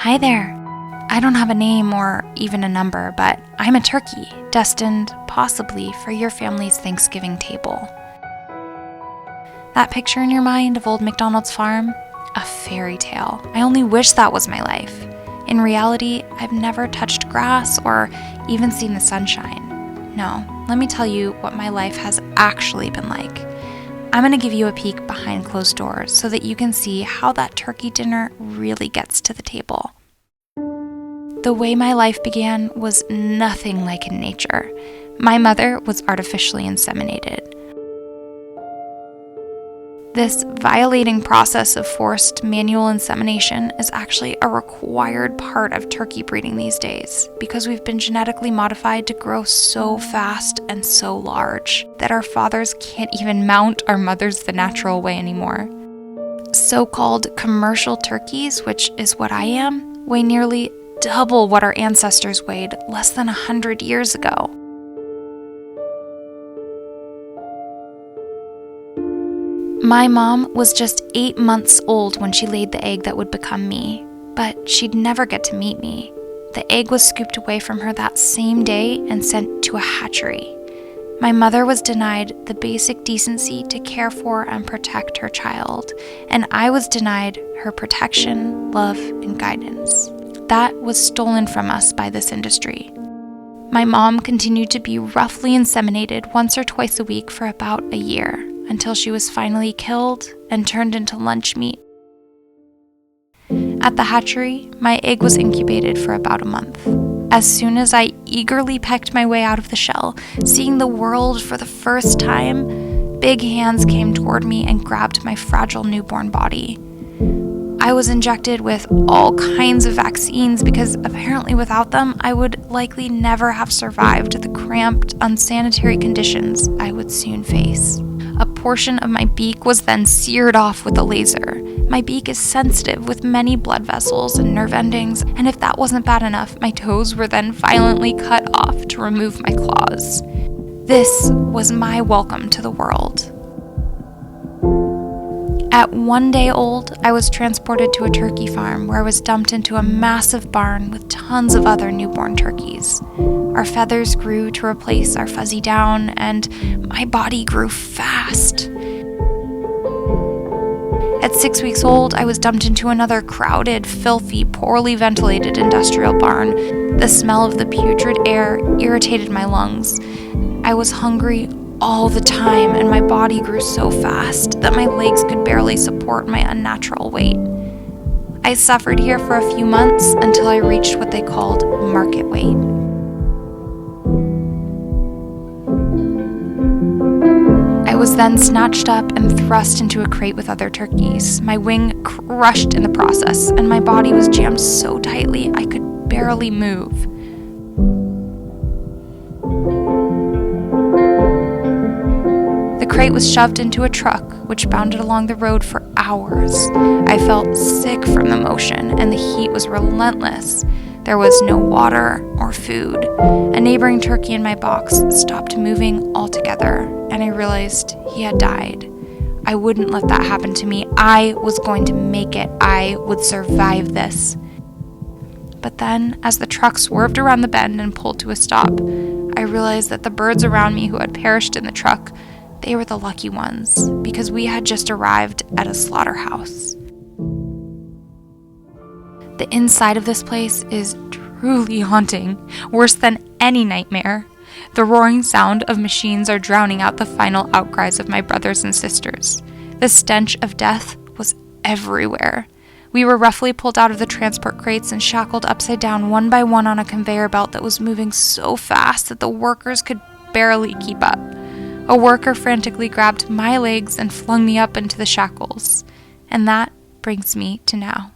Hi there. I don't have a name or even a number, but I'm a turkey, destined possibly for your family's Thanksgiving table. That picture in your mind of old MacDonald's farm? A fairy tale. I only wish that was my life. In reality, I've never touched grass or even seen the sunshine. No, let me tell you what my life has actually been like. I'm going to give you a peek behind closed doors so that you can see how that turkey dinner really gets to the table. The way my life began was nothing like in nature. My mother was artificially inseminated. This violating process of forced manual insemination is actually a required part of turkey breeding these days because we've been genetically modified to grow so fast and so large that our fathers can't even mount our mothers the natural way anymore. So-called commercial turkeys, which is what I am, weigh nearly double what our ancestors weighed less than 100 years ago. My mom was just 8 months old when she laid the egg that would become me, but she'd never get to meet me. The egg was scooped away from her that same day and sent to a hatchery. My mother was denied the basic decency to care for and protect her child, and I was denied her protection, love, and guidance. That was stolen from us by this industry. My mom continued to be roughly inseminated once or twice a week for about a year, until she was finally killed and turned into lunch meat. At the hatchery, my egg was incubated for about a month. As soon as I eagerly pecked my way out of the shell, seeing the world for the first time, big hands came toward me and grabbed my fragile newborn body. I was injected with all kinds of vaccines because apparently without them, I would likely never have survived the cramped, unsanitary conditions I would soon face. A portion of my beak was then seared off with a laser. My beak is sensitive with many blood vessels and nerve endings, and if that wasn't bad enough, my toes were then violently cut off to remove my claws. This was my welcome to the world. At 1 day old, I was transported to a turkey farm where I was dumped into a massive barn with tons of other newborn turkeys. Our feathers grew to replace our fuzzy down, and my body grew fast. At 6 weeks old, I was dumped into another crowded, filthy, poorly ventilated industrial barn. The smell of the putrid air irritated my lungs. I was hungry all the time, and my body grew so fast that my legs could barely support my unnatural weight. I suffered here for a few months until I reached what they called market weight. I was then snatched up and thrust into a crate with other turkeys. My wing crushed in the process, and my body was jammed so tightly I could barely move. The crate was shoved into a truck, which bounded along the road for hours. I felt sick from the motion, and the heat was relentless. There was no water or food. A neighboring turkey in my box stopped moving altogether, and I realized he had died. I wouldn't let that happen to me. I was going to make it. I would survive this. But then, as the truck swerved around the bend and pulled to a stop, I realized that the birds around me who had perished in the truck, they were the lucky ones, because we had just arrived at a slaughterhouse. The inside of this place is truly haunting, worse than any nightmare. The roaring sound of machines are drowning out the final outcries of my brothers and sisters. The stench of death was everywhere. We were roughly pulled out of the transport crates and shackled upside down one by one on a conveyor belt that was moving so fast that the workers could barely keep up. A worker frantically grabbed my legs and flung me up into the shackles. And that brings me to now.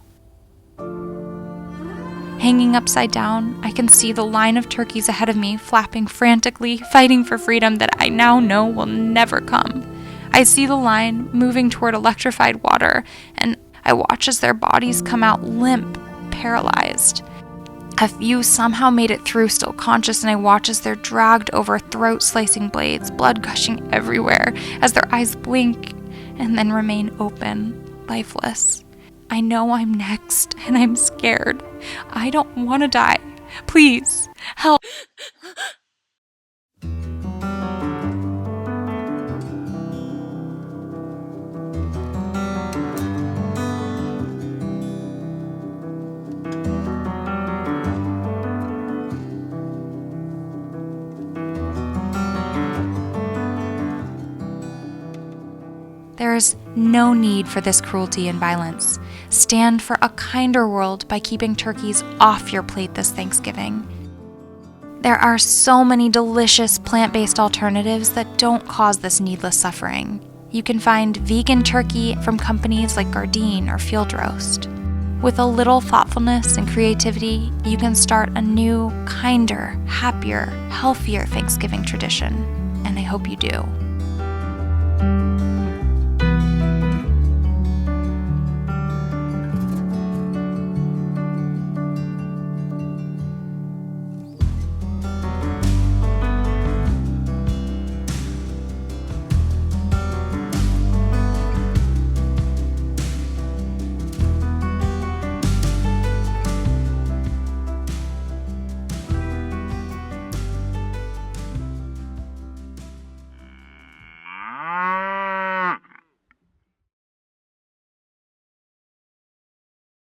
Hanging upside down, I can see the line of turkeys ahead of me flapping frantically, fighting for freedom that I now know will never come. I see the line moving toward electrified water, and I watch as their bodies come out limp, paralyzed. A few somehow made it through still conscious, and I watch as they're dragged over throat-slicing blades, blood gushing everywhere, as their eyes blink and then remain open, lifeless. I know I'm next, and I'm scared. I don't want to die. Please, help. There's no need for this cruelty and violence. Stand for a kinder world by keeping turkeys off your plate this Thanksgiving. There are so many delicious plant-based alternatives that don't cause this needless suffering. You can find vegan turkey from companies like Gardein or Field Roast. With a little thoughtfulness and creativity, you can start a new, kinder, happier, healthier Thanksgiving tradition. And I hope you do.